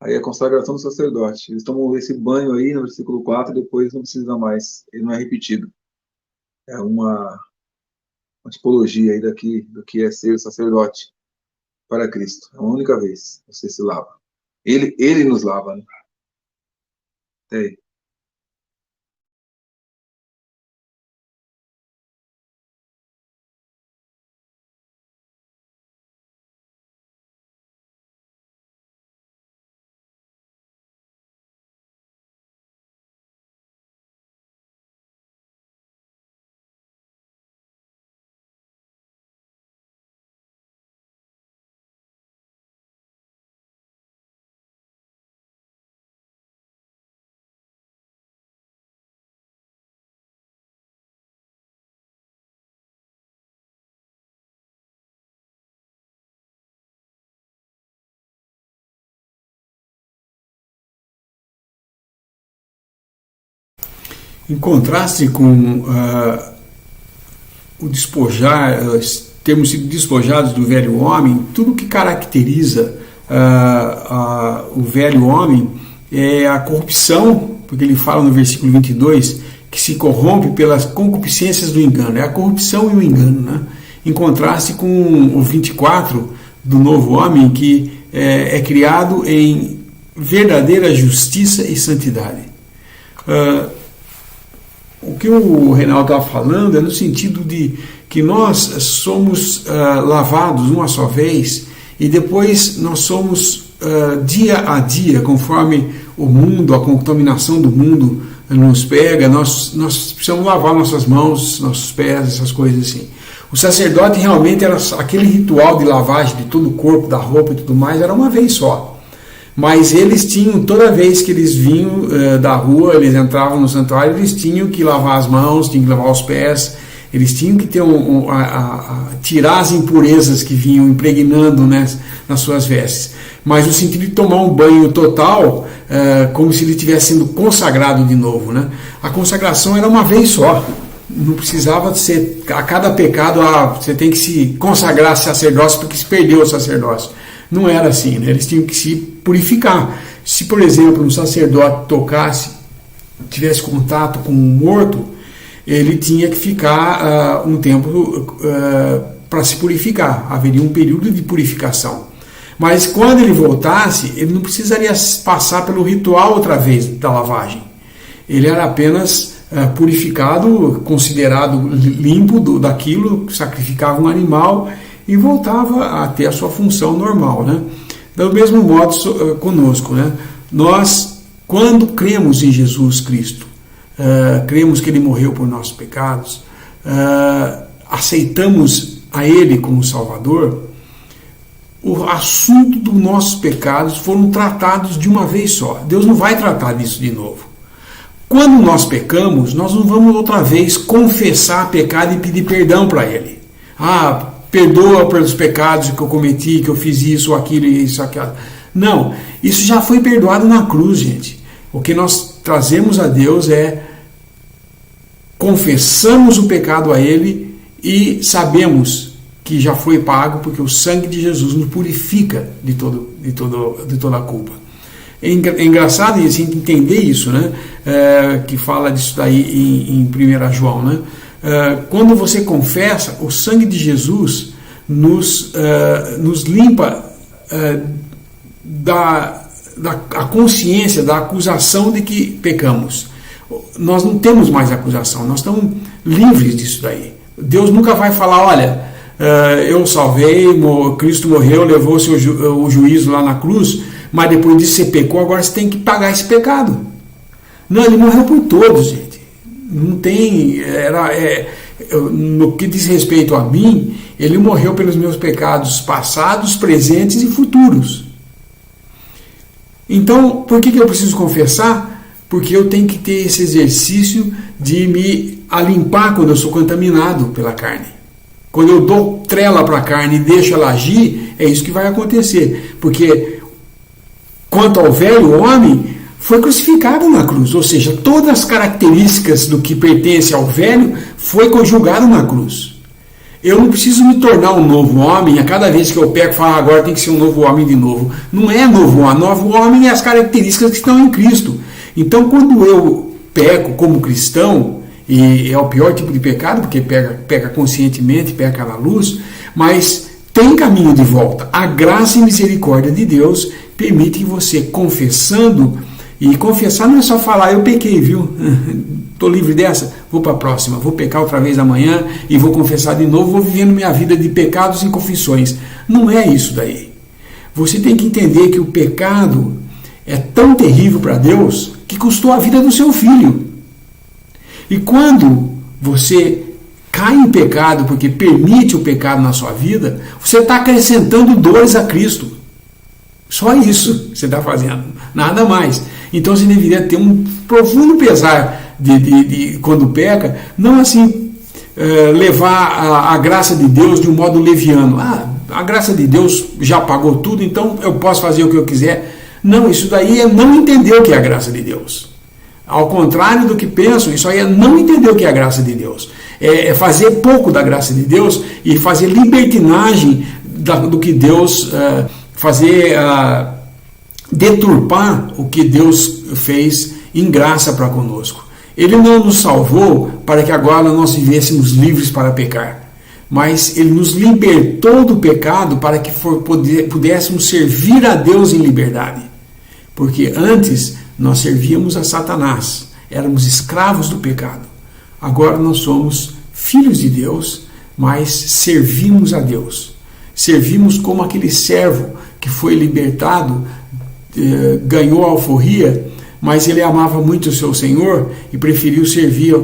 Aí a consagração do sacerdote. Eles tomam esse banho aí no versículo 4 e depois não precisa mais. Ele não é repetido. É uma tipologia aí do que é ser sacerdote para Cristo. É a única vez que você se lava. Ele nos lava, né? É. Em contraste com o despojar, termos sido despojados do velho homem, tudo que caracteriza o velho homem é a corrupção, porque ele fala no versículo 22 que se corrompe pelas concupiscências do engano. É a corrupção e o engano, né? Em contraste com o 24 do novo homem, que é criado em verdadeira justiça e santidade. O que o Reinaldo está falando é no sentido de que nós somos lavados uma só vez e depois nós somos dia a dia, conforme o mundo, a contaminação do mundo nos pega, nós precisamos lavar nossas mãos, nossos pés, essas coisas assim. O sacerdote realmente era aquele ritual de lavagem de todo o corpo, da roupa e tudo mais, era uma vez só. Mas eles tinham, toda vez que eles vinham da rua, eles entravam no santuário, eles tinham que lavar as mãos, tinham que lavar os pés, eles tinham que ter tirar as impurezas que vinham impregnando, né, nas suas vestes. Mas no sentido de tomar um banho total, como se ele estivesse sendo consagrado de novo, né? A consagração era uma vez só. Não precisava ser, a cada pecado, você tem que se consagrar sacerdócio porque se perdeu o sacerdócio. Não era assim, né? Eles tinham que se purificar. Se, por exemplo, um sacerdote tivesse contato com um morto, ele tinha que ficar um tempo para se purificar. Haveria um período de purificação. Mas quando ele voltasse, ele não precisaria passar pelo ritual outra vez da lavagem. Ele era apenas purificado, considerado limpo daquilo, sacrificava um animal e voltava a ter a sua função normal, né? Do mesmo modo conosco, né? Nós, quando cremos em Jesus Cristo, cremos que Ele morreu por nossos pecados, aceitamos a Ele como Salvador, o assunto dos nossos pecados foram tratados de uma vez só. Deus não vai tratar disso de novo. Quando nós pecamos, nós não vamos outra vez confessar pecado e pedir perdão para Ele. Perdoa pelos pecados que eu cometi, que eu fiz isso, aquilo e isso, aquilo. Não, isso já foi perdoado na cruz, gente. O que nós trazemos a Deus confessamos o pecado a Ele e sabemos que já foi pago, porque o sangue de Jesus nos purifica de toda a culpa. É engraçado a gente entender isso, né? Que fala disso daí em 1 João, né? Quando você confessa, o sangue de Jesus nos limpa da consciência, da acusação de que pecamos. Nós não temos mais acusação, nós estamos livres disso daí. Deus nunca vai falar, olha, eu salvei, Cristo morreu, levou o juízo lá na cruz, mas depois disso você pecou, agora você tem que pagar esse pecado. Não, Ele morreu por todos, gente. Não tem, no que diz respeito a mim, Ele morreu pelos meus pecados passados, presentes e futuros. Então, por que eu preciso confessar? Porque eu tenho que ter esse exercício de me limpar quando eu sou contaminado pela carne. Quando eu dou trela para a carne e deixo ela agir, é isso que vai acontecer. Porque, quanto ao velho homem, foi crucificado na cruz, ou seja, todas as características do que pertence ao velho foi conjugado na cruz. Eu não preciso me tornar um novo homem, a cada vez que eu peco, falo, agora tem que ser um novo homem de novo. Não é novo homem, novo homem é as características que estão em Cristo. Então, quando eu peco como cristão, e é o pior tipo de pecado, porque peca conscientemente, peca na luz, mas tem caminho de volta. A graça e misericórdia de Deus permite que você, confessando, e confessar não é só falar, eu pequei, viu? Estou livre dessa, vou para a próxima, vou pecar outra vez amanhã e vou confessar de novo, vou vivendo minha vida de pecados e confissões. Não é isso daí. Você tem que entender que o pecado é tão terrível para Deus que custou a vida do seu filho. E quando você cai em pecado porque permite o pecado na sua vida, você está acrescentando dores a Cristo. Só isso você está fazendo, nada mais. Então você deveria ter um profundo pesar de quando peca, não assim levar a graça de Deus de um modo leviano. A graça de Deus já pagou tudo, então eu posso fazer o que eu quiser. Não, isso daí é não entender o que é a graça de Deus. Ao contrário do que pensam, isso aí é não entender o que é a graça de Deus. É fazer pouco da graça de Deus e fazer libertinagem do que Deus, deturpar o que Deus fez em graça para conosco. Ele não nos salvou para que agora nós vivêssemos livres para pecar, mas Ele nos libertou do pecado para que pudéssemos servir a Deus em liberdade. Porque antes nós servíamos a Satanás, éramos escravos do pecado. Agora nós somos filhos de Deus, mas servimos a Deus. Servimos como aquele servo que foi libertado, ganhou a alforria, mas ele amava muito o seu Senhor e preferiu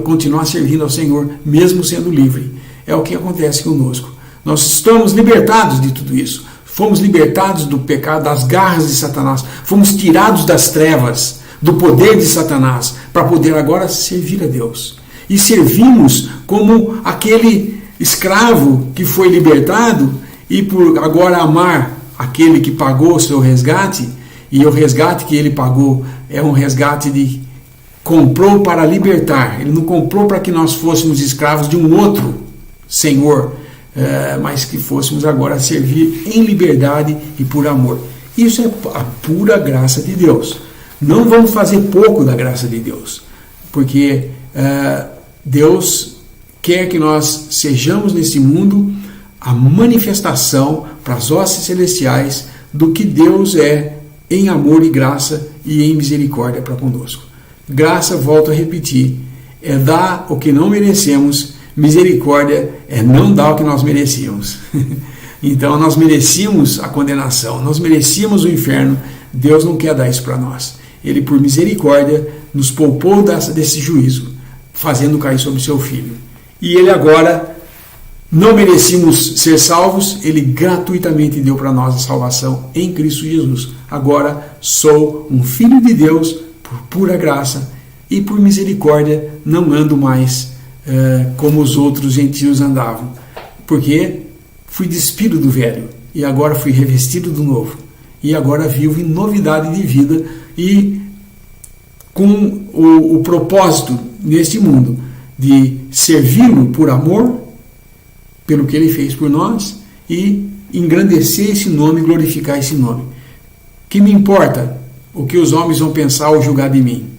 continuar servindo ao Senhor, mesmo sendo livre. É o que acontece conosco. Nós estamos libertados de tudo isso. Fomos libertados do pecado, das garras de Satanás. Fomos tirados das trevas, do poder de Satanás, para poder agora servir a Deus. E servimos como aquele escravo que foi libertado e por agora amar aquele que pagou o seu resgate, e o resgate que ele pagou é um resgate de comprou para libertar. Ele não comprou para que nós fôssemos escravos de um outro senhor, mas que fôssemos agora servir em liberdade e por amor. Isso é a pura graça de Deus. Não vamos fazer pouco da graça de Deus, porque Deus quer que nós sejamos nesse mundo a manifestação para as hostes celestiais do que Deus é em amor e graça e em misericórdia para conosco. Graça, volto a repetir, é dar o que não merecemos. Misericórdia é não dar o que nós merecíamos. Então nós merecíamos a condenação, nós merecíamos o inferno. Deus não quer dar isso para nós. Ele, por misericórdia, nos poupou desse juízo, fazendo cair sobre o seu Filho. E Ele agora, não merecíamos ser salvos, Ele gratuitamente deu para nós a salvação em Cristo Jesus. Agora sou um filho de Deus por pura graça e por misericórdia, não ando mais como os outros gentios andavam, porque fui despido do velho e agora fui revestido do novo, e agora vivo em novidade de vida e com o propósito neste mundo de servi-lo por amor, pelo que ele fez por nós, e engrandecer esse nome, glorificar esse nome. Que me importa o que os homens vão pensar ou julgar de mim?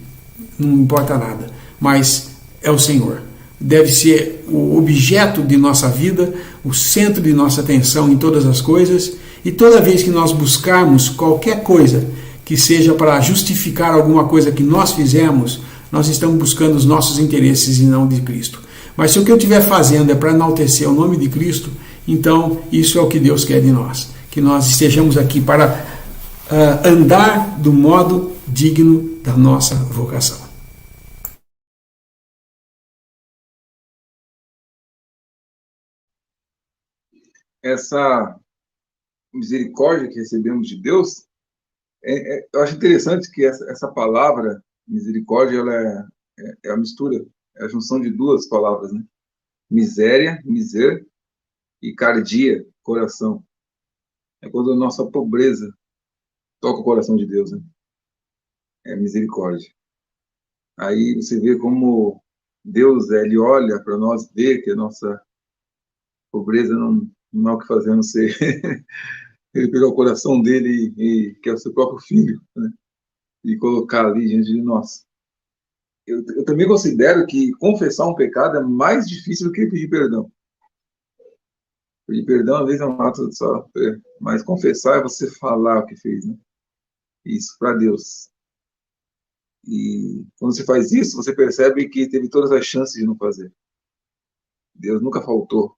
Não importa nada, mas é o Senhor. Deve ser o objeto de nossa vida, o centro de nossa atenção em todas as coisas, e toda vez que nós buscarmos qualquer coisa que seja para justificar alguma coisa que nós fizemos, nós estamos buscando os nossos interesses e não de Cristo. Mas se o que eu estiver fazendo é para enaltecer o nome de Cristo, então isso é o que Deus quer de nós. Que nós estejamos aqui para andar do modo digno da nossa vocação. Essa misericórdia que recebemos de Deus, eu acho interessante que essa palavra misericórdia, ela é a mistura, é a junção de duas palavras, né? Miséria, miser, e cardia, coração. É quando a nossa pobreza toca o coração de Deus, né? É misericórdia. Aí você vê como Deus, ele olha para nós, vê que a nossa pobreza não há o que fazer, a não ser ele pegar o coração dele, que é o seu próprio filho, né? E colocar ali diante de nós. Eu também considero que confessar um pecado é mais difícil do que pedir perdão. Pedir perdão, às vezes, é um ato só, mas confessar é você falar o que fez, né? Isso, para Deus. E quando você faz isso, você percebe que teve todas as chances de não fazer. Deus nunca faltou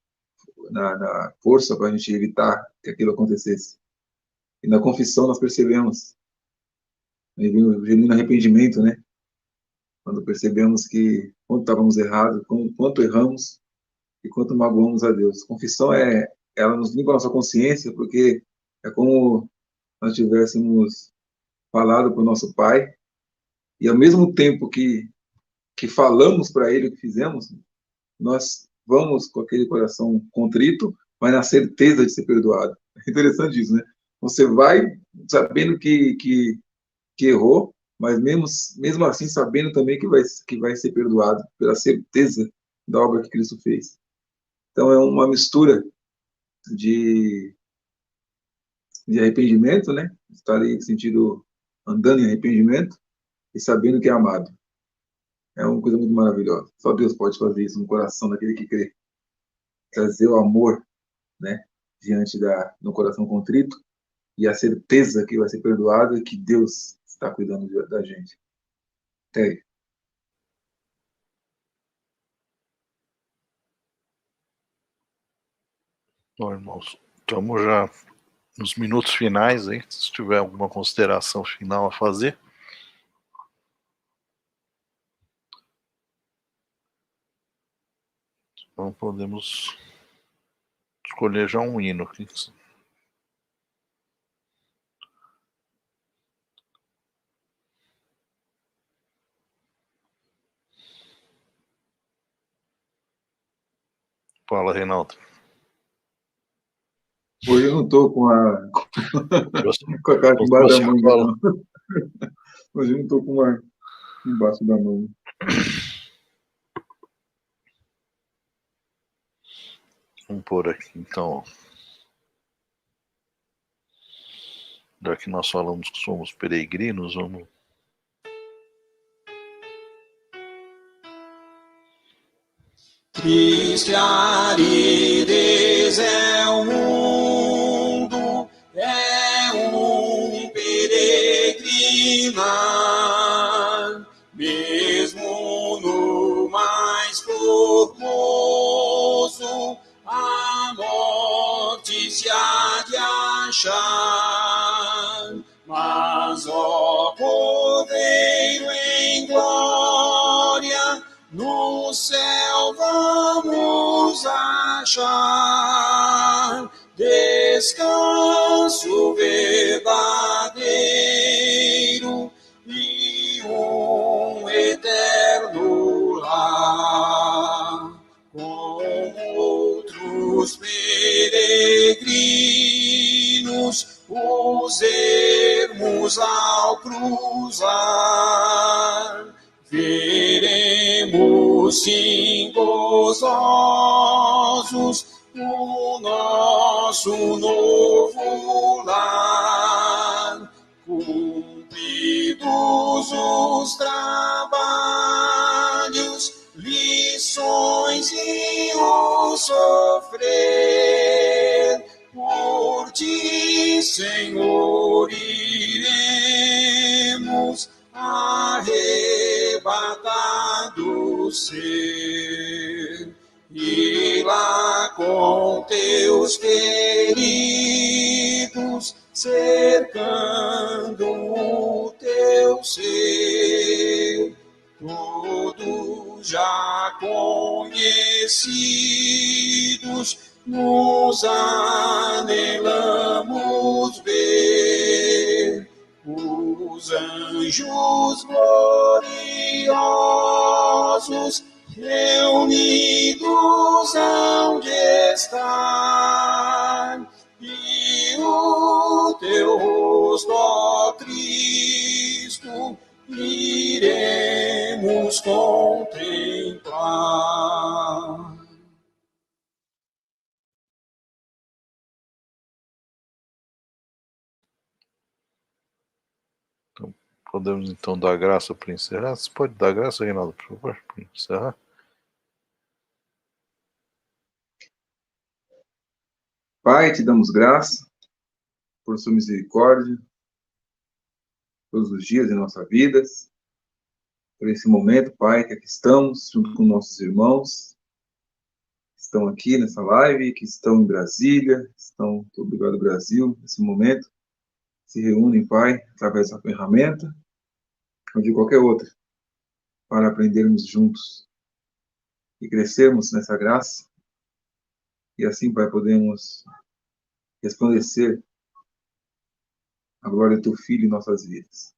na força para a gente evitar que aquilo acontecesse. E na confissão nós percebemos, aí vem o genuíno arrependimento, né? Quando percebemos que quanto estávamos errados, quanto erramos e quanto magoamos a Deus. Confissão ela nos limpa a nossa consciência, porque é como nós tivéssemos falado para o nosso Pai, e ao mesmo tempo que falamos para Ele o que fizemos, nós vamos com aquele coração contrito, mas na certeza de ser perdoado. É interessante isso, né? Você vai sabendo que errou, mas mesmo assim sabendo também que vai ser perdoado, pela certeza da obra que Cristo fez. Então é uma mistura de, de arrependimento, né? Estar ali no sentido andando em arrependimento e sabendo que é amado. É uma coisa muito maravilhosa. Só Deus pode fazer isso no coração daquele que crê. Trazer o amor, né, diante no coração contrito e a certeza que vai ser perdoado e que Deus está cuidando da gente. Até aí. Bom, irmãos, estamos já nos minutos finais aí, se tiver alguma consideração final a fazer. Então podemos escolher já um hino. Fala, Reinaldo. Hoje eu não estou com com a cara embaixo da manga, não. Hoje eu não estou com uma embaixo da manga. Vamos pôr aqui, então. Já que nós falamos que somos peregrinos, vamos. Triste aridez é o mundo, é um peregrinar, mesmo no mais formoso, a morte se há de achar. Mas, ó Cordeiro em glória, no céu vamos achar descanso verdadeiro e um eterno lar. Com outros peregrinos, os ermos ao cruzar, veremos sim gozosos o nosso novo lar. Cumpridos os trabalhos, lições e o sofrer, por ti, Senhor, iremos arrebatados ser, e lá com teus queridos, cercando o teu ser, todos já conhecidos, nos anelamos ver. Os anjos gloriosos reunidos hão de estar, e o teu rosto, ó Cristo, iremos contemplar. Podemos então dar graça para encerrar? Você pode dar graça, Reinaldo, por favor, para encerrar? Pai, te damos graça por sua misericórdia, todos os dias em nossas vidas, por esse momento, Pai, que aqui estamos, junto com nossos irmãos, que estão aqui nessa live, que estão em Brasília, estão, muito obrigado, Brasil, nesse momento, se reúnem, Pai, através dessa ferramenta, ou de qualquer outra, para aprendermos juntos e crescermos nessa graça, e assim, Pai, podemos resplandecer a glória do Teu Filho em nossas vidas.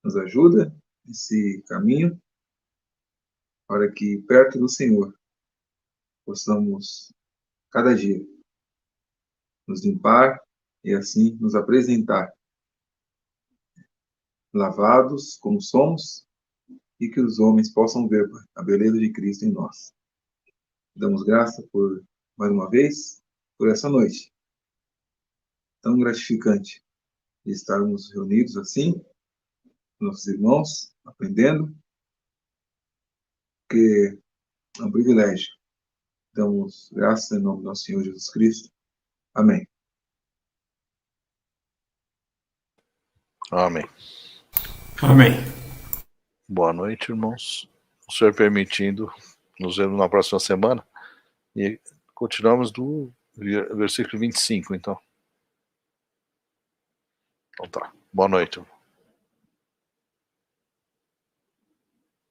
Nos ajuda nesse caminho, para que, perto do Senhor, possamos, cada dia, nos limpar e assim nos apresentar lavados como somos, e que os homens possam ver, Pai, a beleza de Cristo em nós. Damos graça por, mais uma vez, por essa noite tão gratificante de estarmos reunidos assim, nossos irmãos, aprendendo, que é um privilégio. Damos graças em nome do nosso Senhor Jesus Cristo. Amém. Amém. Amém. Boa noite, irmãos. O Senhor permitindo, nos vemos na próxima semana. E continuamos do versículo 25, então. Então tá. Boa noite.